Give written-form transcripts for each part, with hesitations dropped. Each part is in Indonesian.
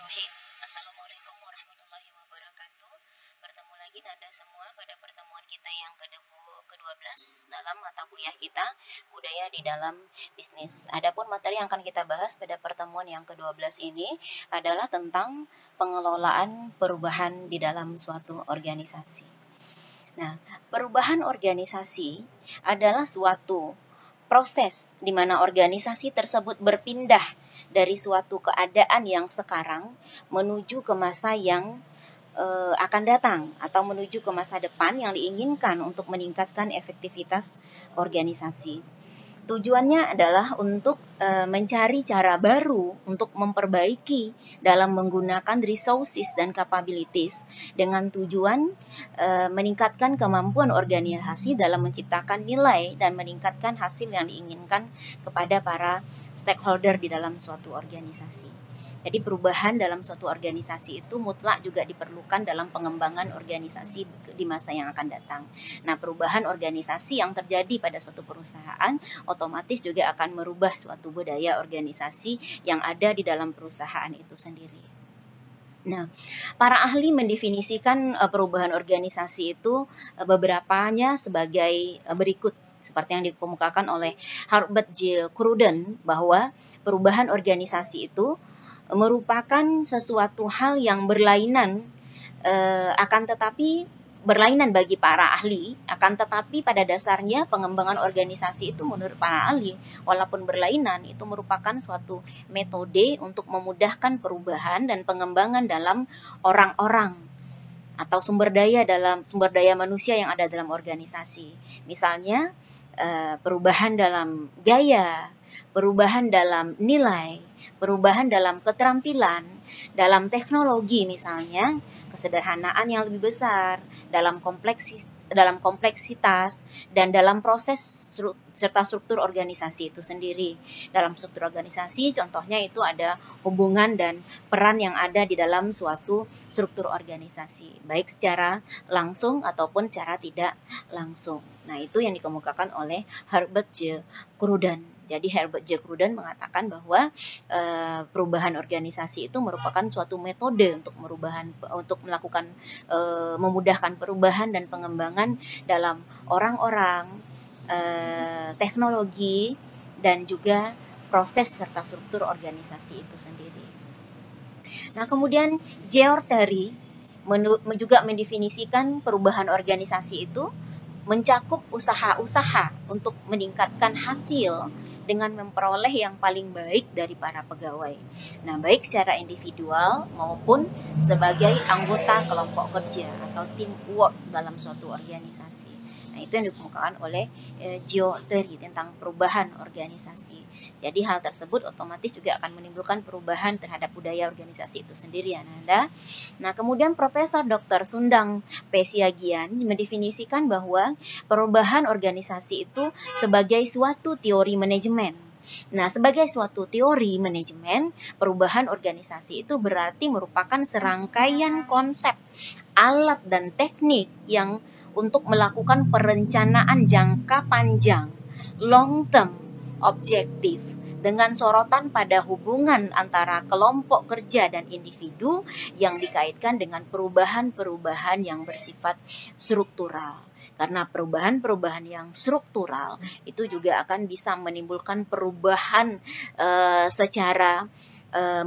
Bismillahirrahmanirrahim. Assalamualaikum warahmatullahi wabarakatuh. Bertemu lagi Anda semua pada pertemuan kita yang ke-12 dalam mata kuliah kita, Budaya di dalam Bisnis. Adapun materi yang akan kita bahas pada pertemuan yang ke-12 ini adalah tentang pengelolaan perubahan di dalam suatu organisasi. Nah, perubahan organisasi adalah suatu proses di mana organisasi tersebut berpindah dari suatu keadaan yang sekarang menuju ke masa yang akan datang atau menuju ke masa depan yang diinginkan untuk meningkatkan efektivitas organisasi. Tujuannya adalah untuk mencari cara baru untuk memperbaiki dalam menggunakan resources dan capabilities dengan tujuan meningkatkan kemampuan organisasi dalam menciptakan nilai dan meningkatkan hasil yang diinginkan kepada para stakeholder di dalam suatu organisasi. Jadi perubahan dalam suatu organisasi itu mutlak juga diperlukan dalam pengembangan organisasi di masa yang akan datang. Nah, perubahan organisasi yang terjadi pada suatu perusahaan otomatis juga akan merubah suatu budaya organisasi yang ada di dalam perusahaan itu sendiri. Nah, para ahli mendefinisikan perubahan organisasi itu beberapanya sebagai berikut, seperti yang dikemukakan oleh Herbert J. Cruden, bahwa perubahan organisasi itu merupakan sesuatu hal yang berlainan, akan tetapi berlainan bagi para ahli, akan tetapi pada dasarnya pengembangan organisasi itu menurut para ahli, walaupun berlainan, itu merupakan suatu metode untuk memudahkan perubahan dan pengembangan dalam orang-orang atau sumber daya manusia yang ada dalam organisasi. Misalnya perubahan dalam gaya, perubahan dalam nilai, perubahan dalam keterampilan, dalam teknologi misalnya, kesederhanaan yang lebih besar, dalam kompleksitas, dan dalam proses serta struktur organisasi itu sendiri. Dalam struktur organisasi contohnya itu ada hubungan dan peran yang ada di dalam suatu struktur organisasi, baik secara langsung ataupun secara tidak langsung. Nah, itu yang dikemukakan oleh Herbert J. Cruden. Jadi Herbert J. Cruden mengatakan bahwa perubahan organisasi itu merupakan suatu metode untuk melakukan memudahkan perubahan dan pengembangan dalam orang-orang, teknologi, dan juga proses serta struktur organisasi itu sendiri. Nah, kemudian George Terry juga mendefinisikan perubahan organisasi itu mencakup usaha-usaha untuk meningkatkan hasil dengan memperoleh yang paling baik dari para pegawai. Nah, baik secara individual maupun sebagai anggota kelompok kerja atau teamwork dalam suatu organisasi. Nah, itu yang dikemukakan oleh George Terry tentang perubahan organisasi. Jadi hal tersebut otomatis juga akan menimbulkan perubahan terhadap budaya organisasi itu sendiri, Anda. Nah, kemudian Profesor Dr. Sundang P. Siagian mendefinisikan bahwa perubahan organisasi itu sebagai suatu teori manajemen. Nah, sebagai suatu teori manajemen, perubahan organisasi itu berarti merupakan serangkaian konsep, alat, dan teknik yang untuk melakukan perencanaan jangka panjang, long term, objektif, dengan sorotan pada hubungan antara kelompok kerja dan individu yang dikaitkan dengan perubahan-perubahan yang bersifat struktural. Karena perubahan-perubahan yang struktural itu juga akan bisa menimbulkan perubahan secara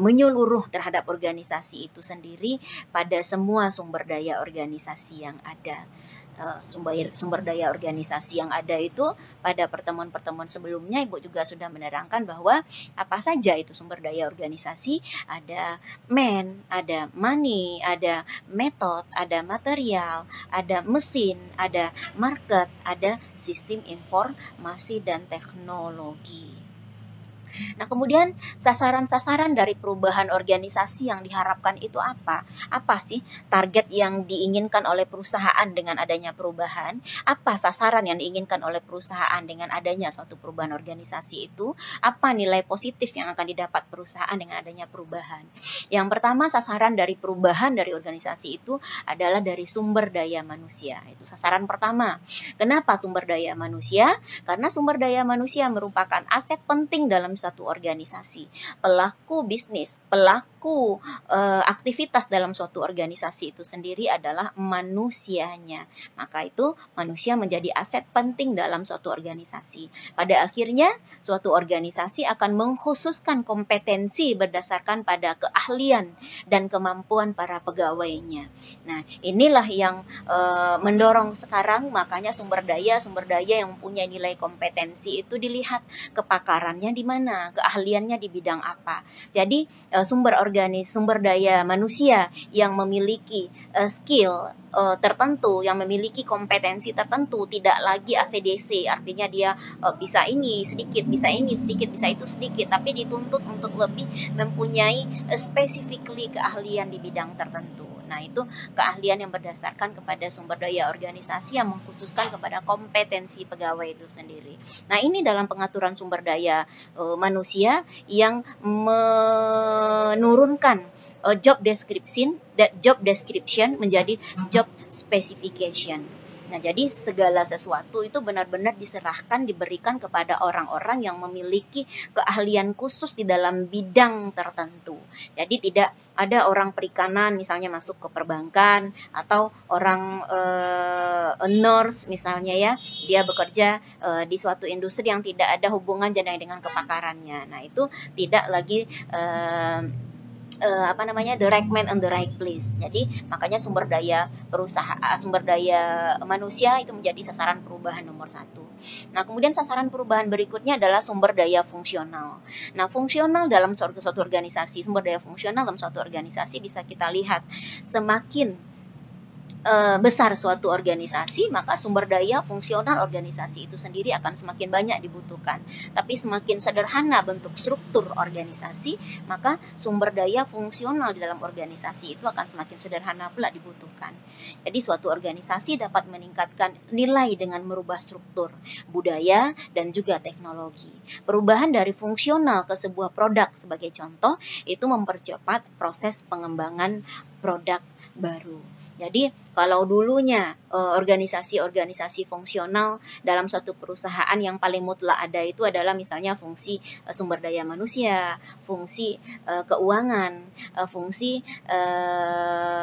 menyeluruh terhadap organisasi itu sendiri pada semua sumber daya organisasi yang ada. Sumber daya organisasi yang ada itu pada pertemuan-pertemuan sebelumnya Ibu juga sudah menerangkan bahwa apa saja itu sumber daya organisasi, ada man, ada money, ada method, ada material, ada mesin, ada market, ada sistem informasi dan teknologi. Nah, kemudian sasaran-sasaran dari perubahan organisasi yang diharapkan itu apa? Apa sih target yang diinginkan oleh perusahaan dengan adanya perubahan? Apa sasaran yang diinginkan oleh perusahaan dengan adanya suatu perubahan organisasi itu? Apa nilai positif yang akan didapat perusahaan dengan adanya perubahan? Yang pertama, sasaran dari perubahan dari organisasi itu adalah dari sumber daya manusia. Itu sasaran pertama. Kenapa sumber daya manusia? Karena sumber daya manusia merupakan aset penting dalam satu organisasi. Pelaku bisnis, pelaku aktivitas dalam suatu organisasi itu sendiri adalah manusianya. Maka itu manusia menjadi aset penting dalam suatu organisasi. Pada akhirnya, suatu organisasi akan mengkhususkan kompetensi berdasarkan pada keahlian dan kemampuan para pegawainya. Nah, inilah yang mendorong sekarang, makanya sumber daya yang punya nilai kompetensi itu dilihat kepakarannya di mana, keahliannya di bidang apa. Jadi sumber daya manusia yang memiliki skill tertentu, yang memiliki kompetensi tertentu, tidak lagi ACDC, artinya dia bisa ini sedikit, bisa ini sedikit, bisa itu sedikit, tapi dituntut untuk lebih mempunyai specifically keahlian di bidang tertentu. Nah, itu keahlian yang berdasarkan kepada sumber daya organisasi yang mengkhususkan kepada kompetensi pegawai itu sendiri. Nah, ini dalam pengaturan sumber daya manusia yang menurunkan job description menjadi job specification. Nah, jadi segala sesuatu itu benar-benar diserahkan, diberikan kepada orang-orang yang memiliki keahlian khusus di dalam bidang tertentu. Jadi tidak ada orang perikanan misalnya masuk ke perbankan, atau orang nurse misalnya ya, dia bekerja di suatu industri yang tidak ada hubungan dengan kepakarannya. Nah, itu tidak lagi the right man on the right place. Jadi makanya sumber daya manusia itu menjadi sasaran perubahan nomor 1. Nah, kemudian sasaran perubahan berikutnya adalah sumber daya fungsional. Nah, fungsional dalam suatu organisasi, sumber daya fungsional dalam suatu organisasi bisa kita lihat semakin besar suatu organisasi, maka sumber daya fungsional organisasi itu sendiri akan semakin banyak dibutuhkan. Tapi semakin sederhana bentuk struktur organisasi, maka sumber daya fungsional di dalam organisasi itu akan semakin sederhana pula dibutuhkan. Jadi suatu organisasi dapat meningkatkan nilai dengan merubah struktur, budaya, dan juga teknologi. Perubahan dari fungsional ke sebuah produk sebagai contoh, itu mempercepat proses pengembangan produk baru. Jadi kalau dulunya organisasi-organisasi fungsional dalam suatu perusahaan yang paling mutlak ada itu adalah misalnya fungsi sumber daya manusia, fungsi keuangan, fungsi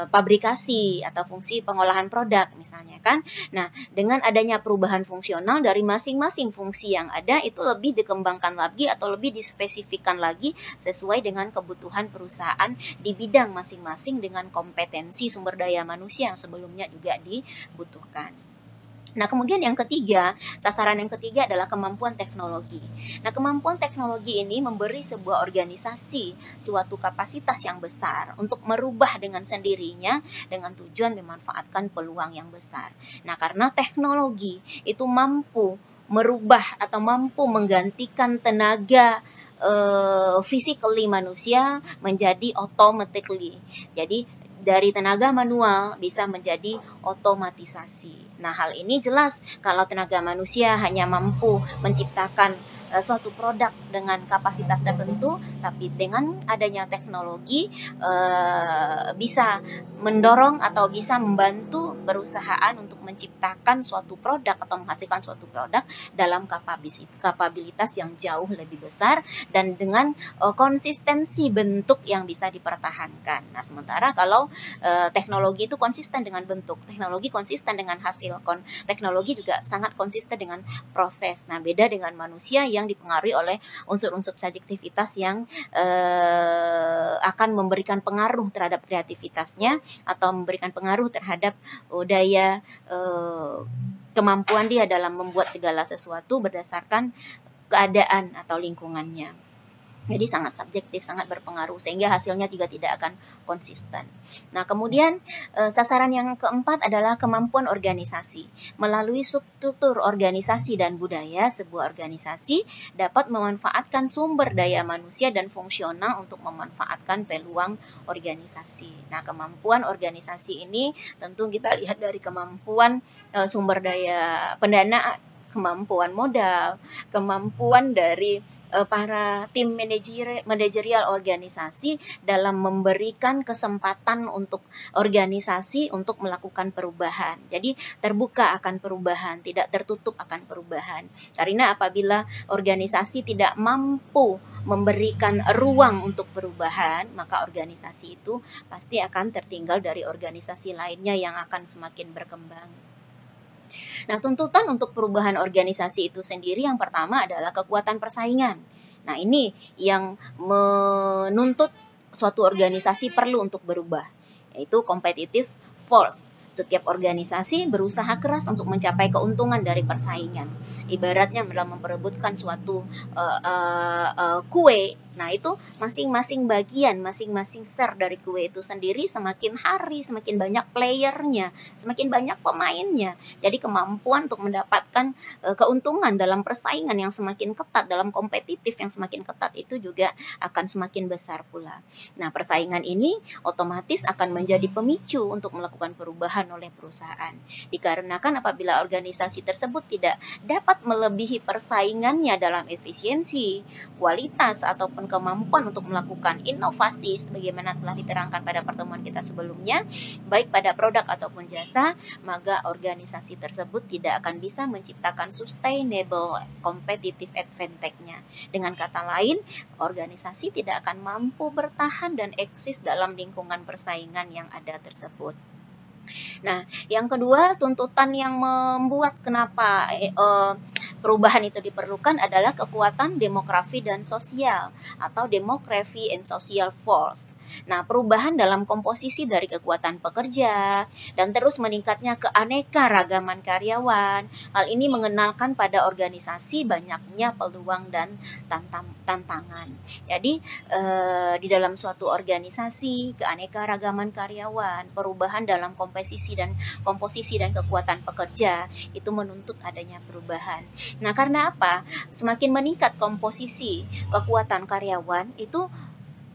pabrikasi atau fungsi pengolahan produk misalnya kan. Nah, dengan adanya perubahan fungsional dari masing-masing fungsi yang ada itu lebih dikembangkan lagi atau lebih dispesifikkan lagi sesuai dengan kebutuhan perusahaan di bidang masing-masing dengan kompetensi sumber daya manusia yang sebelumnya juga dibutuhkan. Nah, kemudian yang ketiga, sasaran yang ketiga adalah kemampuan teknologi. Nah, kemampuan teknologi ini memberi sebuah organisasi suatu kapasitas yang besar untuk merubah dengan sendirinya dengan tujuan memanfaatkan peluang yang besar. Nah, karena teknologi itu mampu merubah atau mampu menggantikan tenaga physically manusia menjadi automatically. Jadi dari tenaga manual bisa menjadi otomatisasi. Nah, hal ini jelas kalau tenaga manusia hanya mampu menciptakan suatu produk dengan kapasitas tertentu, tapi dengan adanya teknologi bisa mendorong atau bisa membantu perusahaan untuk menciptakan suatu produk atau menghasilkan suatu produk dalam kapabilitas yang jauh lebih besar dan dengan konsistensi bentuk yang bisa dipertahankan. Nah, sementara kalau teknologi itu konsisten dengan bentuk, teknologi konsisten dengan hasil, teknologi juga sangat konsisten dengan proses. Nah, beda dengan manusia yang dipengaruhi oleh unsur-unsur subjektivitas yang akan memberikan pengaruh terhadap kreativitasnya atau memberikan pengaruh terhadap daya kemampuan dia dalam membuat segala sesuatu berdasarkan keadaan atau lingkungannya. Jadi sangat subjektif, sangat berpengaruh sehingga hasilnya juga tidak akan konsisten. Nah, kemudian sasaran yang keempat adalah kemampuan organisasi. Melalui struktur organisasi dan budaya, sebuah organisasi dapat memanfaatkan sumber daya manusia dan fungsional untuk memanfaatkan peluang organisasi. Nah, kemampuan organisasi ini tentu kita lihat dari kemampuan sumber daya pendanaan, kemampuan modal, kemampuan dari para tim manajerial organisasi dalam memberikan kesempatan untuk organisasi untuk melakukan perubahan. Jadi terbuka akan perubahan, tidak tertutup akan perubahan. Karena apabila organisasi tidak mampu memberikan ruang untuk perubahan, maka organisasi itu pasti akan tertinggal dari organisasi lainnya yang akan semakin berkembang. Nah, tuntutan untuk perubahan organisasi itu sendiri yang pertama adalah kekuatan persaingan. Nah, ini yang menuntut suatu organisasi perlu untuk berubah, yaitu competitive force. Setiap organisasi berusaha keras untuk mencapai keuntungan dari persaingan. Ibaratnya dalam memperebutkan suatu kue, nah itu masing-masing bagian, masing-masing share dari kue itu sendiri semakin hari, semakin banyak playernya, semakin banyak pemainnya. Jadi kemampuan untuk mendapatkan keuntungan dalam persaingan yang semakin ketat, dalam kompetitif yang semakin ketat itu juga akan semakin besar pula. Nah, persaingan ini otomatis akan menjadi pemicu untuk melakukan perubahan oleh perusahaan. Dikarenakan apabila organisasi tersebut tidak dapat melebihi persaingannya dalam efisiensi, kualitas, ataupun kemampuan untuk melakukan inovasi sebagaimana telah diterangkan pada pertemuan kita sebelumnya, baik pada produk ataupun jasa, maka organisasi tersebut tidak akan bisa menciptakan sustainable competitive advantage-nya. Dengan kata lain, organisasi tidak akan mampu bertahan dan eksis dalam lingkungan persaingan yang ada tersebut. Nah, yang kedua, tuntutan yang membuat kenapa perubahan itu diperlukan adalah kekuatan demografi dan sosial atau demography and social force. Nah, perubahan dalam komposisi dari kekuatan pekerja dan terus meningkatnya keanekaragaman karyawan. Hal ini mengenalkan pada organisasi banyaknya peluang dan tantangan. Jadi, di dalam suatu organisasi, keanekaragaman karyawan, perubahan dalam komposisi dan kekuatan pekerja itu menuntut adanya perubahan. Nah, karena apa? Semakin meningkat komposisi kekuatan karyawan itu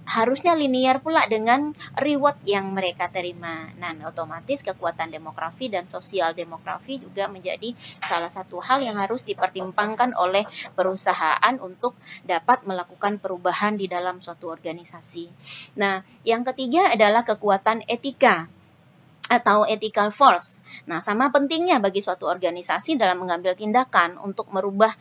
harusnya linear pula dengan reward yang mereka terima. Nah, otomatis kekuatan demografi dan sosial demografi juga menjadi salah satu hal yang harus dipertimbangkan oleh perusahaan untuk dapat melakukan perubahan di dalam suatu organisasi. Nah, yang ketiga adalah kekuatan etika atau ethical force. Nah, sama pentingnya bagi suatu organisasi dalam mengambil tindakan untuk merubah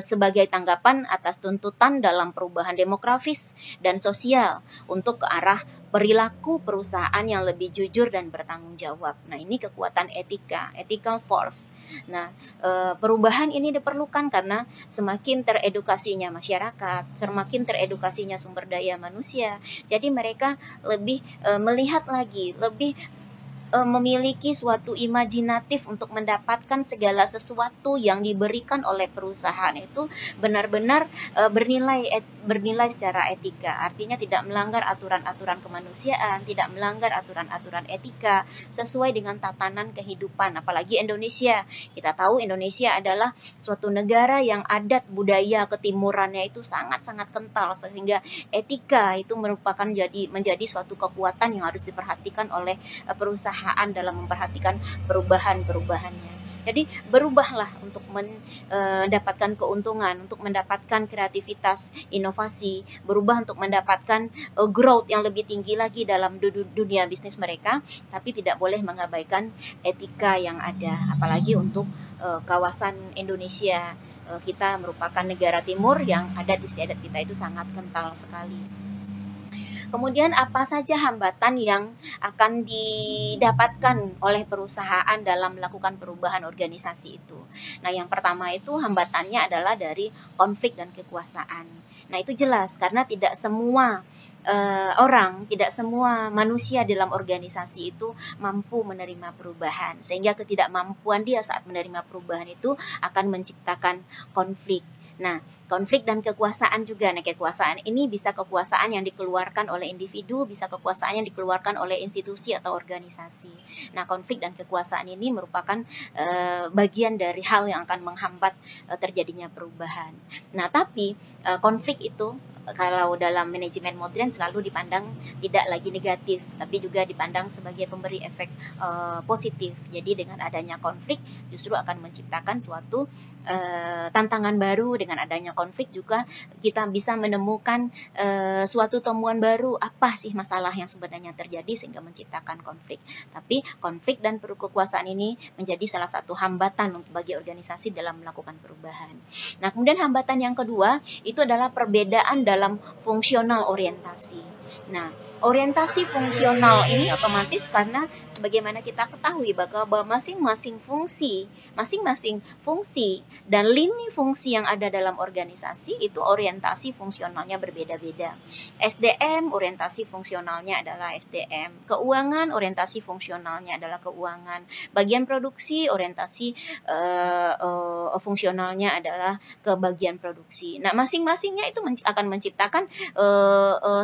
sebagai tanggapan atas tuntutan dalam perubahan demografis dan sosial untuk ke arah perilaku perusahaan yang lebih jujur dan bertanggung jawab. Nah, ini kekuatan etika, ethical force. Nah, perubahan ini diperlukan karena semakin teredukasinya masyarakat, semakin teredukasinya sumber daya manusia. Jadi mereka lebih melihat lagi, lebih memiliki suatu imajinatif untuk mendapatkan segala sesuatu yang diberikan oleh perusahaan itu benar-benar bernilai secara etika. Artinya tidak melanggar aturan-aturan kemanusiaan, tidak melanggar aturan-aturan etika sesuai dengan tatanan kehidupan. Apalagi Indonesia. Kita tahu Indonesia adalah suatu negara yang adat budaya ketimurannya itu sangat-sangat kental sehingga etika itu merupakan menjadi suatu kekuatan yang harus diperhatikan oleh perusahaan dalam memperhatikan perubahan-perubahannya. Jadi berubahlah untuk mendapatkan keuntungan, untuk mendapatkan kreativitas, inovasi, berubah untuk mendapatkan growth yang lebih tinggi lagi dalam dunia bisnis mereka, tapi tidak boleh mengabaikan etika yang ada. Apalagi untuk kawasan Indonesia, kita merupakan negara timur yang adat istiadat kita itu sangat kental sekali. Kemudian apa saja hambatan yang akan didapatkan oleh perusahaan dalam melakukan perubahan organisasi itu? Nah, yang pertama itu hambatannya adalah dari konflik dan kekuasaan. Nah, itu jelas karena tidak semua tidak semua manusia dalam organisasi itu mampu menerima perubahan. Sehingga ketidakmampuan dia saat menerima perubahan itu akan menciptakan konflik. Nah, konflik dan kekuasaan juga. Nah, kekuasaan ini bisa kekuasaan yang dikeluarkan oleh individu, bisa kekuasaan yang dikeluarkan oleh institusi atau organisasi. Nah, konflik dan kekuasaan ini merupakan bagian dari hal yang akan menghambat terjadinya perubahan. Nah, tapi konflik itu kalau dalam manajemen modern selalu dipandang tidak lagi negatif, tapi juga dipandang sebagai pemberi efek positif. Jadi dengan adanya konflik justru akan menciptakan suatu tantangan baru. Dengan adanya konflik juga kita bisa menemukan suatu temuan baru, apa sih masalah yang sebenarnya terjadi sehingga menciptakan konflik. Tapi konflik dan kekuasaan ini menjadi salah satu hambatan bagi organisasi dalam melakukan perubahan. Nah, kemudian hambatan yang kedua itu adalah perbedaan dalam fungsional orientasi. Nah, orientasi fungsional ini otomatis karena sebagaimana kita ketahui bahwa masing-masing fungsi dan lini fungsi yang ada dalam organisasi itu orientasi fungsionalnya berbeda-beda. SDM orientasi fungsionalnya adalah SDM, keuangan orientasi fungsionalnya adalah keuangan, bagian produksi orientasi fungsionalnya adalah ke bagian produksi. Nah, masing-masingnya itu akan menciptakan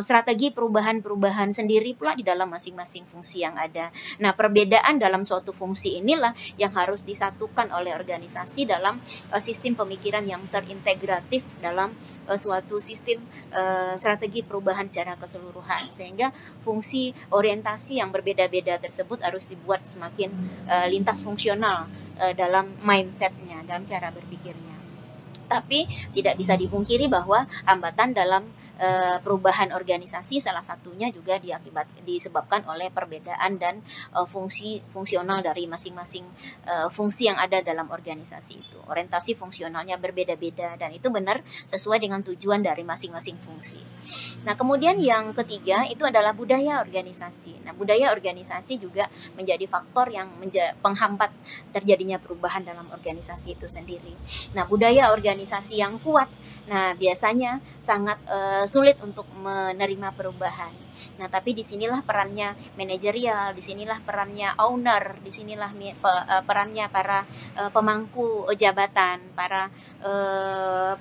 strategi perubahan-perubahan sendiri pula di dalam masing-masing fungsi yang ada. Nah, perbedaan dalam suatu fungsi inilah yang harus disatukan oleh organisasi dalam sistem pemikiran yang terintegratif dalam suatu sistem strategi perubahan secara keseluruhan, sehingga fungsi orientasi yang berbeda-beda tersebut harus dibuat semakin lintas fungsional dalam mindsetnya, dalam cara berpikirnya. Tapi tidak bisa dipungkiri bahwa hambatan dalam perubahan organisasi salah satunya juga disebabkan oleh perbedaan dan fungsional dari masing-masing fungsi yang ada dalam organisasi itu. Orientasi fungsionalnya berbeda-beda dan itu benar sesuai dengan tujuan dari masing-masing fungsi. Nah, kemudian yang ketiga itu adalah budaya organisasi. Nah, budaya organisasi juga menjadi faktor yang penghambat terjadinya perubahan dalam organisasi itu sendiri. Nah, budaya organisasi yang kuat, nah biasanya sangat sulit untuk menerima perubahan. Nah, tapi disinilah perannya manajerial, disinilah perannya owner, disinilah perannya para pemangku jabatan, para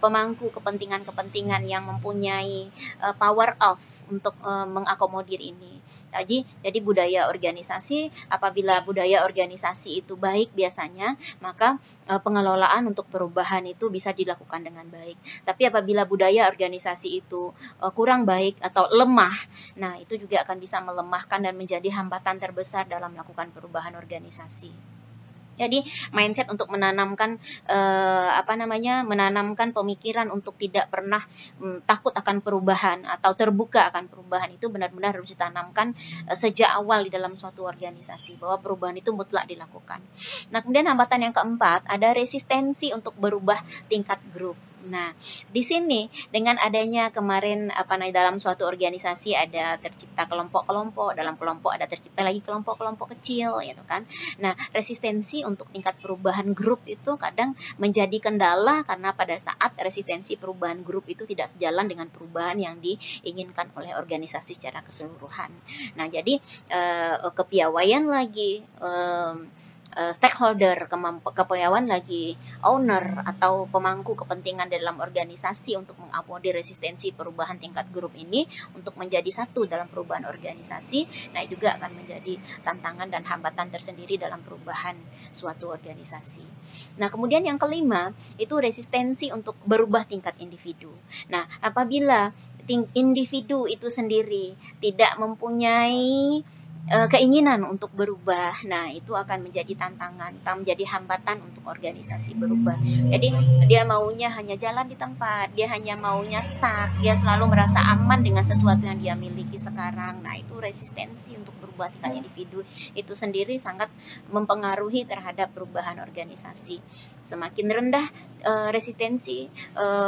pemangku kepentingan-kepentingan yang mempunyai power of untuk mengakomodir ini. Jadi budaya organisasi, apabila budaya organisasi itu baik biasanya, maka pengelolaan untuk perubahan itu bisa dilakukan dengan baik. Tapi apabila budaya organisasi itu kurang baik atau lemah, nah itu juga akan bisa melemahkan dan menjadi hambatan terbesar dalam melakukan perubahan organisasi. Jadi mindset untuk menanamkan menanamkan pemikiran untuk tidak pernah takut akan perubahan atau terbuka akan perubahan itu benar-benar harus ditanamkan sejak awal di dalam suatu organisasi, bahwa perubahan itu mutlak dilakukan. Nah, kemudian hambatan yang keempat ada resistensi untuk berubah tingkat grup. Nah, di sini dengan adanya kemarin dalam suatu organisasi ada tercipta kelompok-kelompok, dalam kelompok ada tercipta lagi kelompok-kelompok kecil, gitu kan. Nah, resistensi untuk tingkat perubahan grup itu kadang menjadi kendala karena pada saat resistensi perubahan grup itu tidak sejalan dengan perubahan yang diinginkan oleh organisasi secara keseluruhan. Nah, jadi kepiawaian lagi stakeholder, kepiawaian lagi owner atau pemangku kepentingan dalam organisasi untuk mengakomodir resistensi perubahan tingkat grup ini untuk menjadi satu dalam perubahan organisasi, nah juga akan menjadi tantangan dan hambatan tersendiri dalam perubahan suatu organisasi. Nah, kemudian yang kelima itu resistensi untuk berubah tingkat individu. Nah, apabila individu itu sendiri tidak mempunyai keinginan untuk berubah, nah itu akan menjadi tantangan, menjadi hambatan untuk organisasi berubah. Jadi dia maunya hanya jalan di tempat, dia hanya maunya stuck, dia selalu merasa aman dengan sesuatu yang dia miliki sekarang. Nah, itu resistensi untuk berubah tingkat individu itu sendiri sangat mempengaruhi terhadap perubahan organisasi. Semakin rendah resistensi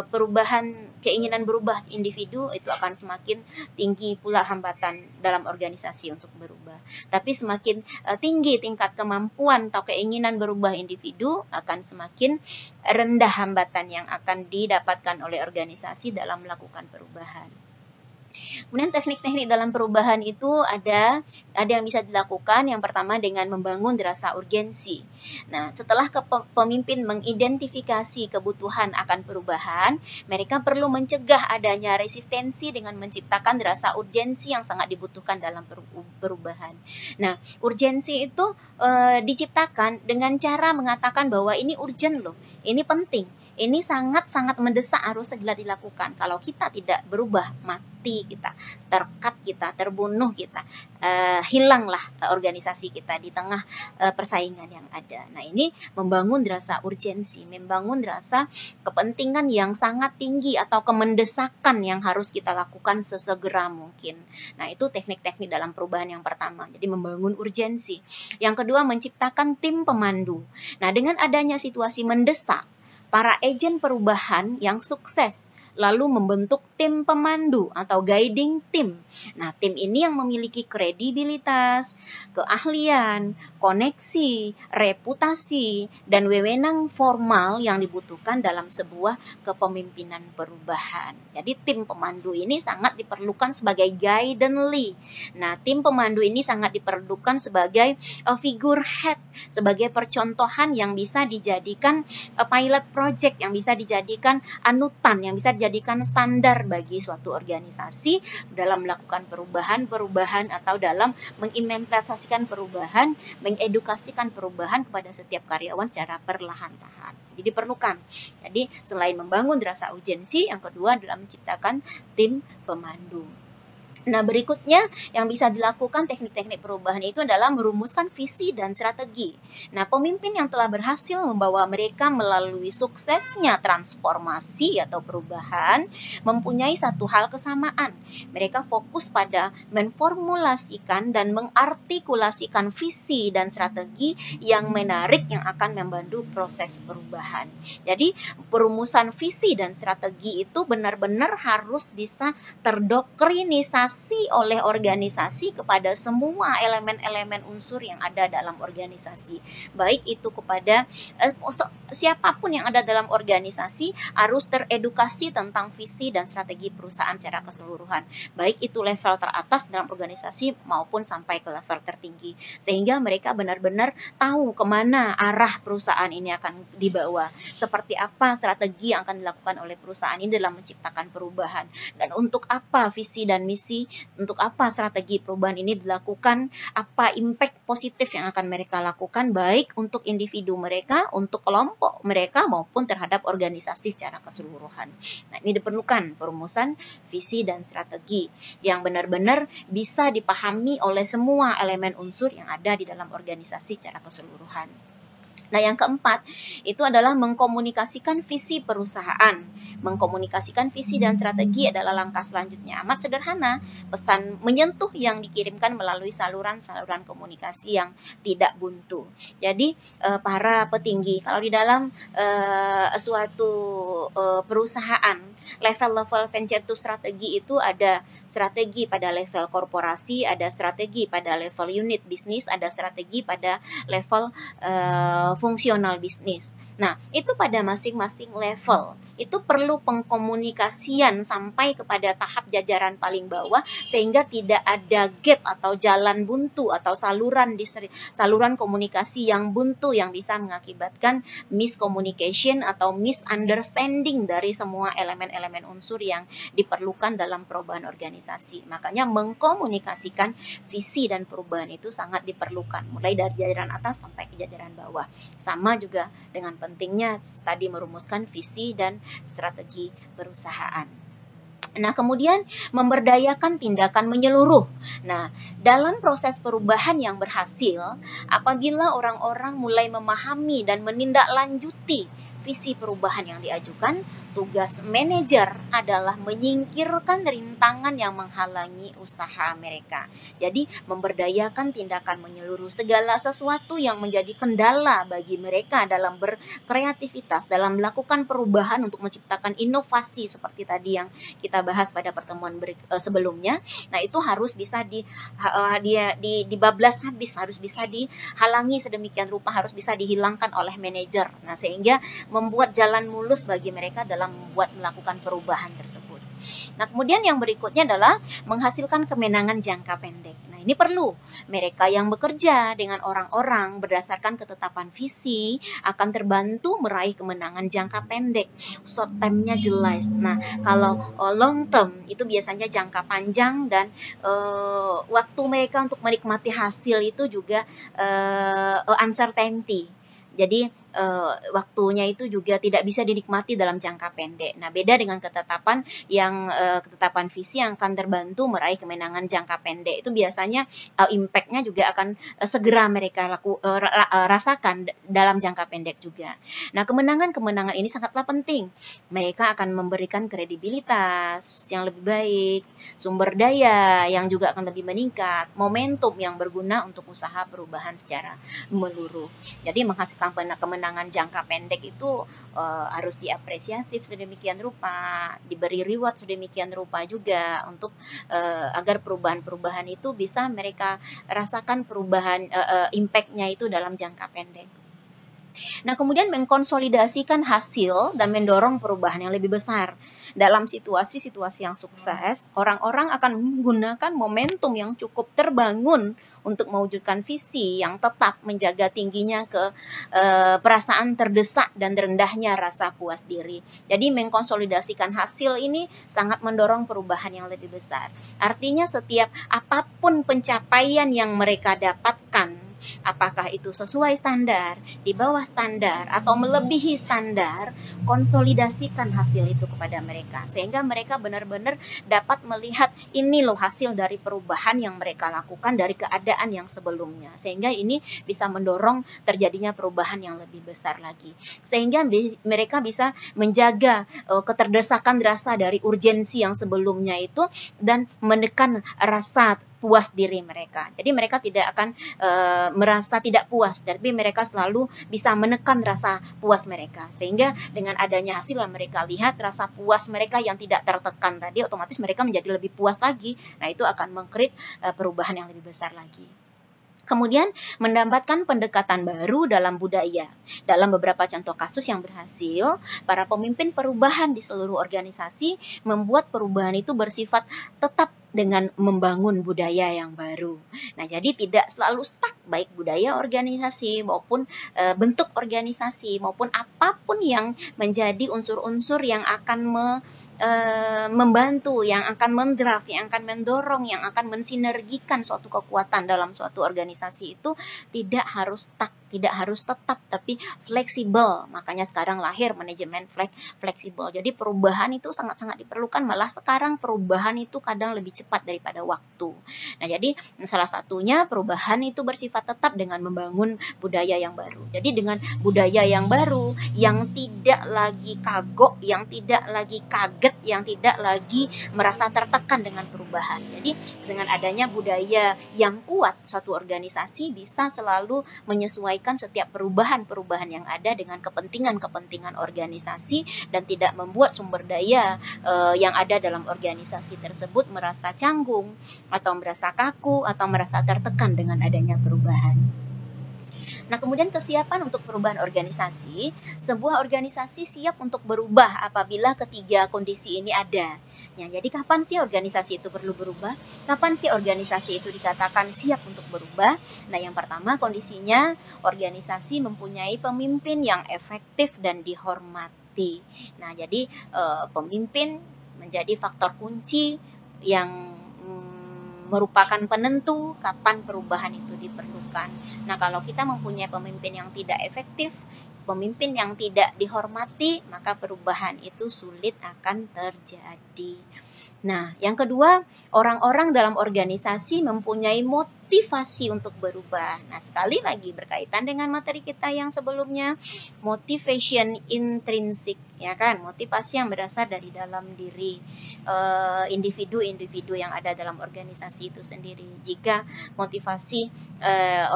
perubahan, keinginan berubah individu, itu akan semakin tinggi pula hambatan dalam organisasi untuk berubah. Tapi semakin tinggi tingkat kemampuan atau keinginan berubah individu, akan semakin rendah hambatan yang akan didapatkan oleh organisasi dalam melakukan perubahan. Kemudian teknik-teknik dalam perubahan itu ada yang bisa dilakukan. Yang pertama dengan membangun rasa urgensi. Nah, setelah pemimpin mengidentifikasi kebutuhan akan perubahan, mereka perlu mencegah adanya resistensi dengan menciptakan rasa urgensi yang sangat dibutuhkan dalam perubahan. Nah, urgensi itu diciptakan dengan cara mengatakan bahwa ini urgent loh, ini penting, ini sangat-sangat mendesak, harus segera dilakukan. Kalau kita tidak berubah, mati kita, terkat kita, terbunuh kita, hilanglah organisasi kita di tengah persaingan yang ada. Nah, ini membangun rasa urgensi, membangun rasa kepentingan yang sangat tinggi atau kemendesakan yang harus kita lakukan sesegera mungkin. Nah, itu teknik-teknik dalam perubahan yang pertama. Jadi membangun urgensi. Yang kedua, menciptakan tim pemandu. Nah, dengan adanya situasi mendesak, para agen perubahan yang sukses lalu membentuk tim pemandu atau guiding team. Nah, tim ini yang memiliki kredibilitas, keahlian, koneksi, reputasi, dan wewenang formal yang dibutuhkan dalam sebuah kepemimpinan perubahan. Jadi tim pemandu ini sangat diperlukan sebagai guidance. Nah, tim pemandu ini sangat diperlukan sebagai figurehead, sebagai percontohan yang bisa dijadikan pilot project, yang bisa dijadikan anutan, yang bisa dijadikan standar bagi suatu organisasi dalam melakukan perubahan atau dalam mengimplementasikan perubahan, mengedukasikan perubahan kepada setiap karyawan secara perlahan-lahan. Jadi diperlukan. Jadi selain membangun rasa urgensi, yang kedua adalah menciptakan tim pemandu. Nah, berikutnya yang bisa dilakukan teknik-teknik perubahan itu adalah merumuskan visi dan strategi. Nah, pemimpin yang telah berhasil membawa mereka melalui suksesnya transformasi atau perubahan mempunyai satu hal kesamaan. Mereka fokus pada memformulasikan dan mengartikulasikan visi dan strategi yang menarik yang akan membantu proses perubahan. Jadi, perumusan visi dan strategi itu benar-benar harus bisa terdoktrinisasi oleh organisasi kepada semua elemen-elemen unsur yang ada dalam organisasi. Baik itu kepada siapapun yang ada dalam organisasi harus teredukasi tentang visi dan strategi perusahaan secara keseluruhan. Baik itu level teratas dalam organisasi maupun sampai ke level tertinggi. Sehingga mereka benar-benar tahu kemana arah perusahaan ini akan dibawa. Seperti apa strategi yang akan dilakukan oleh perusahaan ini dalam menciptakan perubahan. Dan untuk apa visi dan misi, untuk apa strategi perubahan ini dilakukan, apa impact positif yang akan mereka lakukan baik untuk individu mereka, untuk kelompok mereka maupun terhadap organisasi secara keseluruhan. Nah, ini diperlukan perumusan visi dan strategi yang benar-benar bisa dipahami oleh semua elemen unsur yang ada di dalam organisasi secara keseluruhan. Nah, yang keempat itu adalah mengkomunikasikan visi perusahaan. Mengkomunikasikan visi dan strategi adalah langkah selanjutnya. Amat sederhana, pesan menyentuh yang dikirimkan melalui saluran-saluran komunikasi yang tidak buntu. Jadi, para petinggi, kalau di dalam suatu perusahaan, level-level pencetus strategi itu ada strategi pada level korporasi, ada strategi pada level unit bisnis, ada strategi pada level fungsional bisnis. Nah, itu pada masing-masing level. Itu perlu pengkomunikasian sampai kepada tahap jajaran paling bawah sehingga tidak ada gap atau jalan buntu atau saluran komunikasi yang buntu yang bisa mengakibatkan miscommunication atau misunderstanding dari semua elemen-elemen unsur yang diperlukan dalam perubahan organisasi. Makanya mengkomunikasikan visi dan perubahan itu sangat diperlukan mulai dari jajaran atas sampai ke jajaran bawah. Sama juga dengan pentingnya tadi merumuskan visi dan strategi perusahaan. Nah, kemudian memberdayakan tindakan menyeluruh. Nah, dalam proses perubahan yang berhasil, apabila orang-orang mulai memahami dan menindaklanjuti visi perubahan yang diajukan, tugas manajer adalah menyingkirkan rintangan yang menghalangi usaha mereka. Jadi, memberdayakan tindakan menyeluruh segala sesuatu yang menjadi kendala bagi mereka dalam berkreativitas, dalam melakukan perubahan untuk menciptakan inovasi seperti tadi yang kita bahas pada pertemuan sebelumnya. Nah, itu harus bisa dibablas habis, harus bisa dihalangi sedemikian rupa, harus bisa dihilangkan oleh manajer. Nah, sehingga membuat jalan mulus bagi mereka dalam melakukan perubahan tersebut. Nah, kemudian yang berikutnya adalah menghasilkan kemenangan jangka pendek. Nah, ini perlu. Mereka yang bekerja dengan orang-orang berdasarkan ketetapan visi akan terbantu meraih kemenangan jangka pendek. Short term-nya jelas. Nah, kalau long term itu biasanya jangka panjang dan waktu mereka untuk menikmati hasil itu juga uncertainty. Jadi waktunya itu juga tidak bisa dinikmati dalam jangka pendek. Nah, beda dengan ketetapan ketetapan visi yang akan terbantu meraih kemenangan jangka pendek. Itu biasanya impact-nya juga akan segera mereka rasakan dalam jangka pendek juga. Nah, kemenangan-kemenangan ini sangatlah penting. Mereka akan memberikan kredibilitas yang lebih baik, sumber daya yang juga akan lebih meningkat, momentum yang berguna untuk usaha perubahan secara menyeluruh. Jadi menghasilkan kemenangan jangka pendek itu harus diapresiasi sedemikian rupa, diberi reward sedemikian rupa juga untuk agar perubahan-perubahan itu bisa mereka rasakan perubahan impact-nya itu dalam jangka pendek. Nah, kemudian mengkonsolidasikan hasil dan mendorong perubahan yang lebih besar. Dalam situasi-situasi yang sukses, orang-orang akan menggunakan momentum yang cukup terbangun untuk mewujudkan visi yang tetap menjaga tingginya perasaan terdesak dan rendahnya rasa puas diri. Jadi mengkonsolidasikan hasil ini sangat mendorong perubahan yang lebih besar. Artinya setiap apapun pencapaian yang mereka dapatkan, apakah itu sesuai standar, di bawah standar, atau melebihi standar, konsolidasikan hasil itu kepada mereka. Sehingga mereka benar-benar dapat melihat ini loh hasil dari perubahan yang mereka lakukan dari keadaan yang sebelumnya. Sehingga ini bisa mendorong terjadinya perubahan yang lebih besar lagi. Sehingga mereka bisa menjaga keterdesakan rasa dari urgensi yang sebelumnya itu dan menekan rasa puas diri mereka. Jadi mereka tidak akan merasa tidak puas, tapi mereka selalu bisa menekan rasa puas mereka. Sehingga dengan adanya hasil yang mereka lihat, rasa puas mereka yang tidak tertekan tadi, otomatis mereka menjadi lebih puas lagi. Nah, itu akan meng-create perubahan yang lebih besar lagi. Kemudian mendapatkan pendekatan baru dalam budaya. Dalam beberapa contoh kasus yang berhasil, para pemimpin perubahan di seluruh organisasi membuat perubahan itu bersifat tetap dengan membangun budaya yang baru. Nah, jadi tidak selalu stuck, baik budaya organisasi maupun bentuk organisasi maupun apapun yang menjadi unsur-unsur yang akan membantu, yang akan mendraft, yang akan mendorong, yang akan mensinergikan suatu kekuatan dalam suatu organisasi itu tidak harus stuck, tidak harus tetap, tapi fleksibel. Makanya sekarang lahir manajemen fleksibel. Jadi perubahan itu sangat-sangat diperlukan, malah sekarang perubahan itu kadang lebih cepat daripada waktu. Nah, jadi salah satunya perubahan itu bersifat tetap dengan membangun budaya yang baru. Jadi dengan budaya yang baru, yang tidak lagi kagok, yang tidak lagi kaget, yang tidak lagi merasa tertekan dengan perubahan. Jadi dengan adanya budaya yang kuat, suatu organisasi bisa selalu menyesuaikan setiap perubahan-perubahan yang ada dengan kepentingan-kepentingan organisasi dan tidak membuat sumber daya yang ada dalam organisasi tersebut merasa canggung atau merasa kaku atau merasa tertekan dengan adanya perubahan. Nah, kemudian kesiapan untuk perubahan organisasi. Sebuah organisasi siap untuk berubah apabila ketiga kondisi ini ada. Ya, jadi kapan sih organisasi itu perlu berubah? Kapan sih organisasi itu dikatakan siap untuk berubah? Nah, yang pertama kondisinya organisasi mempunyai pemimpin yang efektif dan dihormati. Nah, jadi pemimpin menjadi faktor kunci yang merupakan penentu kapan perubahan itu diperlukan. Nah, kalau kita mempunyai pemimpin yang tidak efektif, pemimpin yang tidak dihormati, maka perubahan itu sulit akan terjadi. Nah, yang kedua, orang-orang dalam organisasi mempunyai motivasi untuk berubah. Nah, sekali lagi berkaitan dengan materi kita yang sebelumnya, motivation intrinsik, ya kan? Motivasi yang berasal dari dalam diri individu-individu yang ada dalam organisasi itu sendiri. Jika motivasi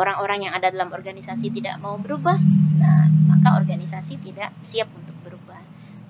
orang-orang yang ada dalam organisasi tidak mau berubah, nah, maka organisasi tidak siap untuk berubah.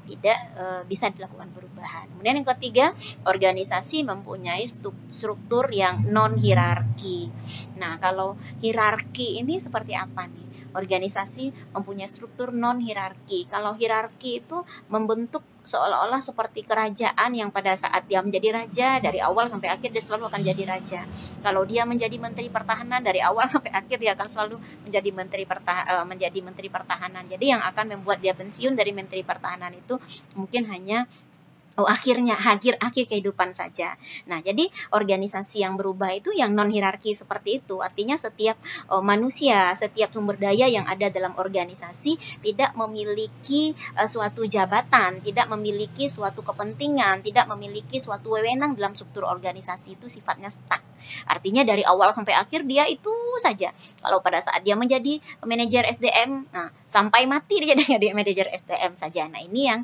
Tidak bisa dilakukan perubahan. Kemudian yang ketiga, organisasi mempunyai struktur yang non-hierarki. Nah, kalau hierarki ini seperti apa nih? Organisasi mempunyai struktur non-hierarki. Kalau hierarki itu membentuk seolah-olah seperti kerajaan yang pada saat dia menjadi raja, dari awal sampai akhir dia selalu akan jadi raja. Kalau dia menjadi menteri pertahanan, dari awal sampai akhir dia akan selalu menjadi menteri pertahanan. Jadi yang akan membuat dia pensiun dari menteri pertahanan itu mungkin hanya Oh, akhir kehidupan saja. Nah, jadi organisasi yang berubah itu yang non hierarki seperti itu. Artinya setiap manusia, setiap sumber daya yang ada dalam organisasi tidak memiliki suatu jabatan, tidak memiliki suatu kepentingan, tidak memiliki suatu wewenang dalam struktur organisasi, itu sifatnya stuck. Artinya dari awal sampai akhir dia itu saja. Kalau pada saat dia menjadi manajer SDM, nah, sampai mati dia jadi manajer SDM saja. Nah, ini yang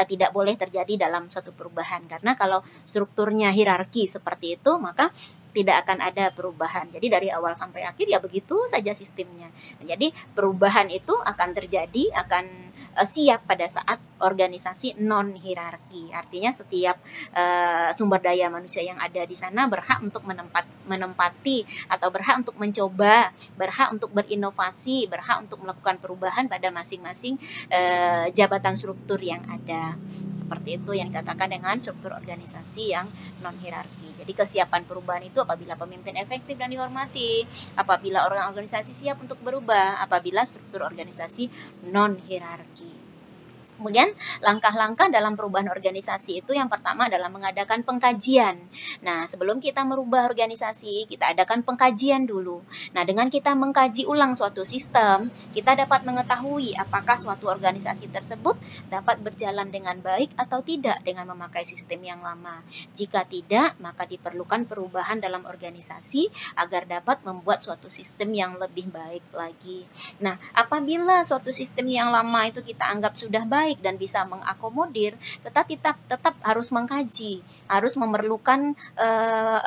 tidak boleh terjadi dalam suatu perubahan, karena kalau strukturnya hierarki seperti itu maka tidak akan ada perubahan. Jadi dari awal sampai akhir ya begitu saja sistemnya. Nah, jadi perubahan itu akan terjadi, akan siap pada saat organisasi non hierarki. Artinya setiap sumber daya manusia yang ada di sana berhak untuk menempati atau berhak untuk mencoba, berhak untuk berinovasi, berhak untuk melakukan perubahan pada masing-masing jabatan struktur yang ada. Seperti itu yang dikatakan dengan struktur organisasi yang non hierarki. Jadi kesiapan perubahan itu apabila pemimpin efektif dan dihormati, apabila organisasi siap untuk berubah, apabila struktur organisasi non hierarki. Kemudian langkah-langkah dalam perubahan organisasi itu yang pertama adalah mengadakan pengkajian. Nah, sebelum kita merubah organisasi, kita adakan pengkajian dulu. Nah, dengan kita mengkaji ulang suatu sistem, kita dapat mengetahui apakah suatu organisasi tersebut dapat berjalan dengan baik atau tidak dengan memakai sistem yang lama. Jika tidak, maka diperlukan perubahan dalam organisasi agar dapat membuat suatu sistem yang lebih baik lagi. Nah, apabila suatu sistem yang lama itu kita anggap sudah baik dan bisa mengakomodir, kita tetap harus mengkaji, harus memerlukan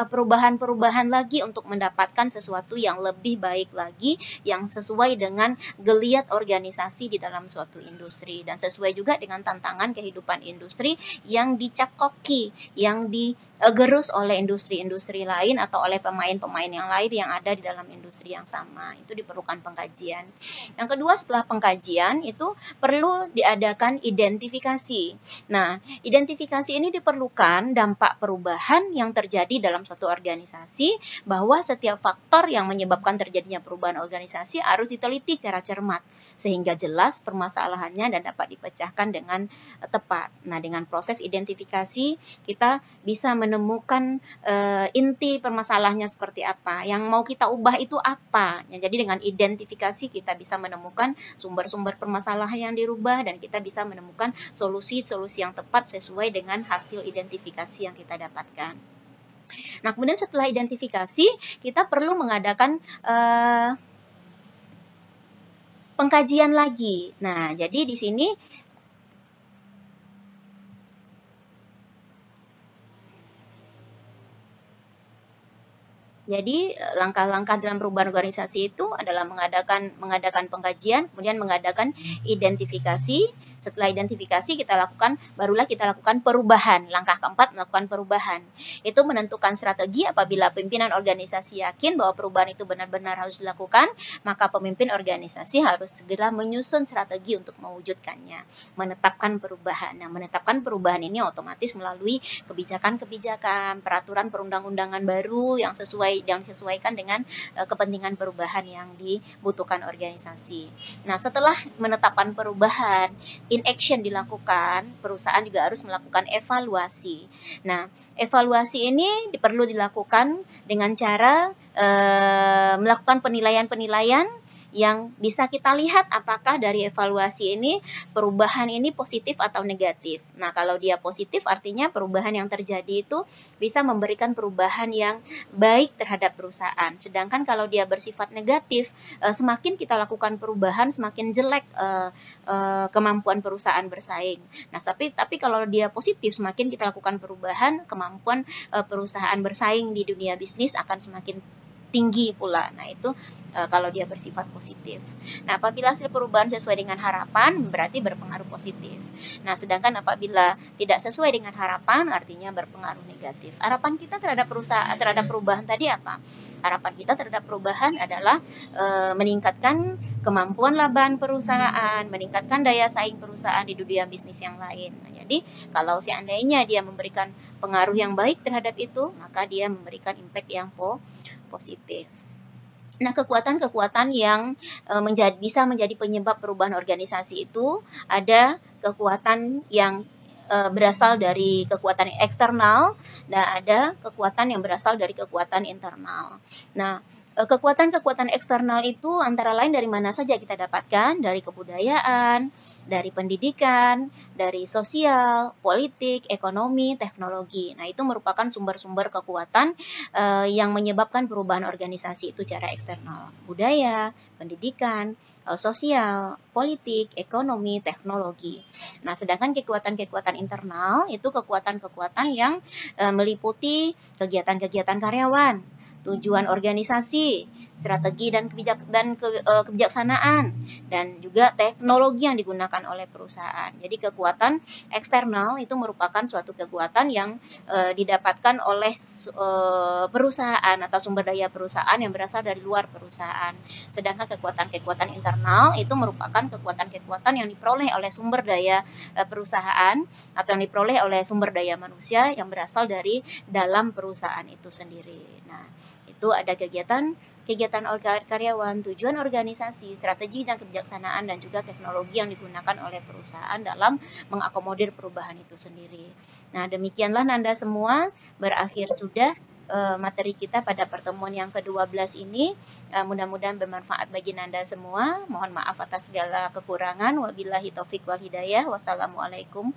perubahan-perubahan lagi untuk mendapatkan sesuatu yang lebih baik lagi, yang sesuai dengan geliat organisasi di dalam suatu industri dan sesuai juga dengan tantangan kehidupan industri yang dicakoki, yang digerus oleh industri-industri lain atau oleh pemain-pemain yang lain yang ada di dalam industri yang sama. Itu diperlukan pengkajian. Yang kedua, setelah pengkajian itu perlu diadakan identifikasi. Nah, identifikasi ini diperlukan dampak perubahan yang terjadi dalam suatu organisasi, bahwa setiap faktor yang menyebabkan terjadinya perubahan organisasi harus diteliti secara cermat sehingga jelas permasalahannya dan dapat dipecahkan dengan tepat. Nah, dengan proses identifikasi kita bisa menemukan inti permasalahannya seperti apa, yang mau kita ubah itu apa. Ya, jadi dengan identifikasi kita bisa menemukan sumber-sumber permasalahan yang dirubah dan kita bisa menemukan solusi-solusi yang tepat sesuai dengan hasil identifikasi yang kita dapatkan. Nah, kemudian setelah identifikasi, kita perlu mengadakan pengkajian lagi. Nah, jadi di sini jadi langkah-langkah dalam perubahan organisasi itu adalah mengadakan pengkajian, kemudian mengadakan identifikasi. Setelah identifikasi barulah kita lakukan perubahan. Langkah keempat, melakukan perubahan. Itu menentukan strategi. Apabila pimpinan organisasi yakin bahwa perubahan itu benar-benar harus dilakukan, maka pemimpin organisasi harus segera menyusun strategi untuk mewujudkannya, menetapkan perubahan. Nah, menetapkan perubahan ini otomatis melalui kebijakan-kebijakan, peraturan perundang-undangan baru yang disesuaikan dengan kepentingan perubahan yang dibutuhkan organisasi. Nah, setelah menetapkan perubahan, in action dilakukan, perusahaan juga harus melakukan evaluasi. Nah, evaluasi ini perlu dilakukan dengan cara melakukan penilaian-penilaian yang bisa kita lihat apakah dari evaluasi ini perubahan ini positif atau negatif. Nah, kalau dia positif artinya perubahan yang terjadi itu bisa memberikan perubahan yang baik terhadap perusahaan. Sedangkan kalau dia bersifat negatif, semakin kita lakukan perubahan semakin jelek kemampuan perusahaan bersaing. Nah, tapi kalau dia positif, semakin kita lakukan perubahan, kemampuan perusahaan bersaing di dunia bisnis akan semakin tinggi pula. Nah, itu kalau dia bersifat positif. Nah, apabila hasil perubahan sesuai dengan harapan, berarti berpengaruh positif. Nah, sedangkan apabila tidak sesuai dengan harapan, artinya berpengaruh negatif. Harapan kita terhadap perubahan tadi apa? Harapan kita terhadap perubahan adalah meningkatkan kemampuan laba perusahaan, meningkatkan daya saing perusahaan di dunia bisnis yang lain. Nah, jadi kalau seandainya dia memberikan pengaruh yang baik terhadap itu, maka dia memberikan impact yang positif. Nah, kekuatan-kekuatan yang bisa menjadi penyebab perubahan organisasi itu ada kekuatan yang berasal dari kekuatan eksternal dan ada kekuatan yang berasal dari kekuatan internal. Nah, kekuatan-kekuatan eksternal itu antara lain dari mana saja kita dapatkan? Dari kebudayaan, dari pendidikan, dari sosial, politik, ekonomi, teknologi. Nah, itu merupakan sumber-sumber kekuatan yang menyebabkan perubahan organisasi itu secara eksternal. Budaya, pendidikan, sosial, politik, ekonomi, teknologi. Nah, sedangkan kekuatan-kekuatan internal itu kekuatan-kekuatan yang meliputi kegiatan-kegiatan karyawan, tujuan organisasi, strategi dan kebijaksanaan, dan juga teknologi yang digunakan oleh perusahaan. Jadi kekuatan eksternal itu merupakan suatu kekuatan yang didapatkan oleh perusahaan atau sumber daya perusahaan yang berasal dari luar perusahaan. Sedangkan kekuatan-kekuatan internal itu merupakan kekuatan-kekuatan yang diperoleh oleh sumber daya perusahaan atau yang diperoleh oleh sumber daya manusia yang berasal dari dalam perusahaan itu sendiri. Nah, itu ada kegiatan karyawan, tujuan organisasi, strategi dan kebijaksanaan, dan juga teknologi yang digunakan oleh perusahaan dalam mengakomodir perubahan itu sendiri. Nah, demikianlah Nanda semua, berakhir sudah materi kita pada pertemuan yang ke-12 ini. Mudah-mudahan bermanfaat bagi Nanda semua. Mohon maaf atas segala kekurangan. Wabillahi taufik wal hidayah. Wassalamualaikum